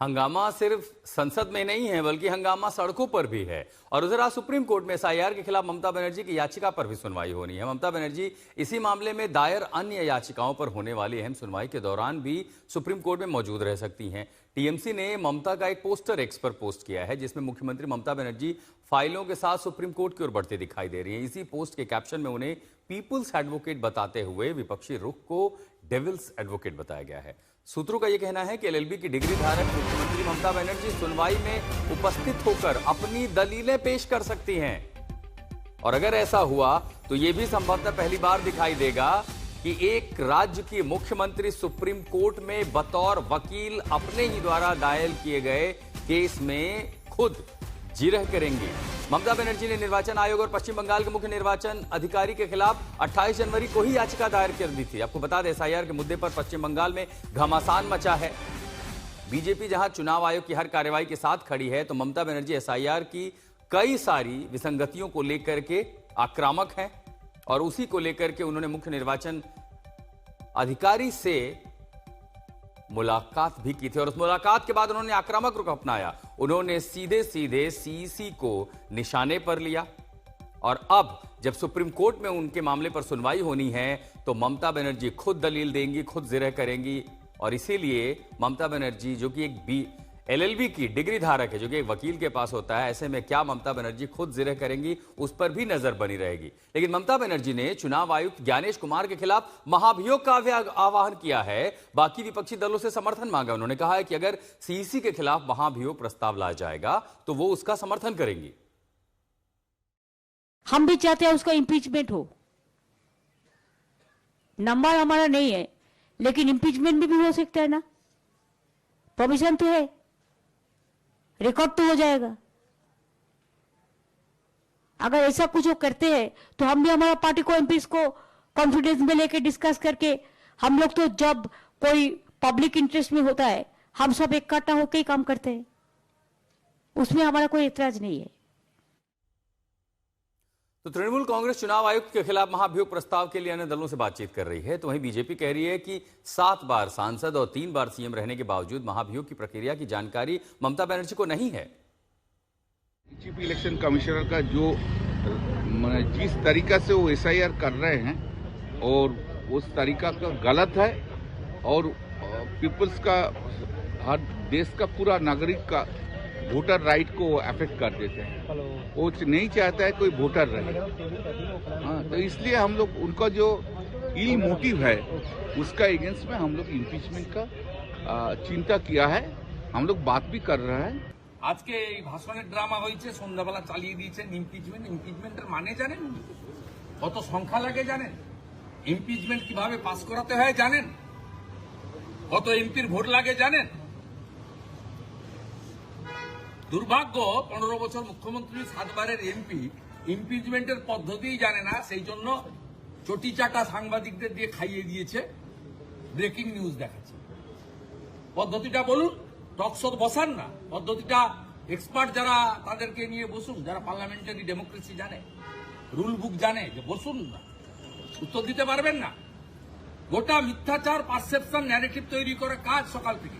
हंगामा सिर्फ संसद में नहीं है बल्कि हंगामा सड़कों पर भी है। और उधर आज सुप्रीम कोर्ट में एसआईआर के खिलाफ ममता बनर्जी की याचिका पर भी सुनवाई होनी है। ममता बनर्जी इसी मामले में दायर अन्य याचिकाओं पर होने वाली अहम सुनवाई के दौरान भी सुप्रीम कोर्ट में मौजूद रह सकती हैं। टीएमसी ने ममता का एक पोस्टर एक्स पर पोस्ट किया है जिसमें मुख्यमंत्री ममता बनर्जी फाइलों के साथ सुप्रीम कोर्ट की ओर बढ़ते दिखाई दे रही हैं। इसी पोस्ट के कैप्शन में उन्हें पीपुल्स एडवोकेट बताते हुए विपक्षी रुख को डेविल्स एडवोकेट बताया गया है। सूत्रों का यह कहना है कि एलएलबी की डिग्री धारक मुख्यमंत्री ममता बनर्जी सुनवाई में उपस्थित होकर अपनी दलीलें पेश कर सकती हैं। और अगर ऐसा हुआ तो यह भी संभवतः पहली बार दिखाई देगा कि एक राज्य की मुख्यमंत्री सुप्रीम कोर्ट में बतौर वकील अपने ही द्वारा दायर किए गए केस में खुद जिरह करेंगी। ममता बनर्जी ने निर्वाचन आयोग और पश्चिम बंगाल के मुख्य निर्वाचन अधिकारी के खिलाफ 28 जनवरी को ही याचिका दायर कर दी थी। आपको बता दें, एसआईआर के मुद्दे पर पश्चिम बंगाल में घमासान मचा है। बीजेपी जहां चुनाव आयोग की हर कार्रवाई के साथ खड़ी है, तो ममता बनर्जी एसआईआर की कई सारी विसंगतियों को लेकर के आक्रामक हैं और उसी को लेकर के उन्होंने मुख्य निर्वाचन अधिकारी से मुलाकात भी की थी। और उस मुलाकात के बाद उन्होंने आक्रामक रुख अपनाया। उन्होंने सीधे सीधे सीईसी को निशाने पर लिया। और अब जब सुप्रीम कोर्ट में उनके मामले पर सुनवाई होनी है तो ममता बनर्जी खुद दलील देंगी, खुद जिरह करेंगी। और इसीलिए ममता बनर्जी, जो कि एक एलएलबी की डिग्री धारक है, जो कि एक वकील के पास होता है, ऐसे में क्या ममता बनर्जी खुद जिरह करेंगी, उस पर भी नजर बनी रहेगी। लेकिन ममता बनर्जी ने चुनाव आयुक्त ज्ञानेश कुमार के खिलाफ महाभियोग का आह्वान किया है। बाकी विपक्षी दलों से समर्थन मांगा। उन्होंने कहा है कि अगर सीईसी के खिलाफ महाभियोग प्रस्ताव लाया जाएगा तो वो उसका समर्थन करेंगी। हम भी चाहते हैं उसका इंपीचमेंट हो। नंबर हमारा नहीं है, लेकिन इंपीचमेंट भी हो सकता है ना। परमिशन तो है, रिकॉर्ड तो हो जाएगा। अगर ऐसा कुछ वो करते हैं तो हम भी हमारा पार्टी को एमपीस को कॉन्फिडेंस में लेके डिस्कस करके, हम लोग तो जब कोई पब्लिक इंटरेस्ट में होता है हम सब इकट्ठा होकर ही काम करते हैं, उसमें हमारा कोई एतराज नहीं है। तो तृणमूल कांग्रेस चुनाव आयुक्त के खिलाफ महाभियोग प्रस्ताव के लिए अन्य दलों से बातचीत कर रही है। तो वहीं बीजेपी कह रही है कि 7 बार सांसद और 3 बार सीएम रहने के बावजूद महाभियोग की प्रक्रिया की जानकारी ममता बनर्जी को नहीं है। चीफ इलेक्शन कमिश्नर का जो जिस तरीका से वो एसआईआर कर रहे हैं और उस तरीका का गलत है और पीपल्स का, हर देश का पूरा नागरिक का वोटर राइट को अफेक्ट कर देते हैं। वो नहीं चाहता है कोई वोटर रहे। हाँ, तो इसलिए हम लोग उनका जो इल मोटिव है उसका एगेंस्ट में हम लोग इम्पीचमेंट का चिंता किया है। हम लोग बात भी कर रहे हैं। आज के भाषणের ড্রামা হয়েছে, সন্ধ্যাবেলা চালিয়ে দিয়েছেন ইমপিচমেন্টের মানে জানেন? কত সংখ্যা লাগে জানেন? ইমপিচমেন্ট কিভাবে পাস করাতে হয় জানেন? কত এমপির ভোট লাগে জানেন? দুর্ভাগ্য 15 বছর মুখ্যমন্ত্রী 7 বারের এমপি ইমপিচমেন্টের পদ্ধতিই জানে না। সেই জন্য চটি চাটা সাংবাদিকদের দিয়ে খাইয়ে দিয়েছে, ব্রেকিং নিউজ দেখাচ্ছে। পদ্ধতিটা বলুন, টকশো বসান না, পদ্ধতিটা এক্সপার্ট যারা তাদেরকে নিয়ে বসুন, যারা পার্লামেন্টারি ডেমোক্রেসি জানে, রুল বুক জানে, যে বসুন না, উত্তর দিতে পারবেন না। গোটা মিথ্যাচার, পারসেপশন, ন্যারেটিভ তৈরি করে কাজ সকাল থেকে।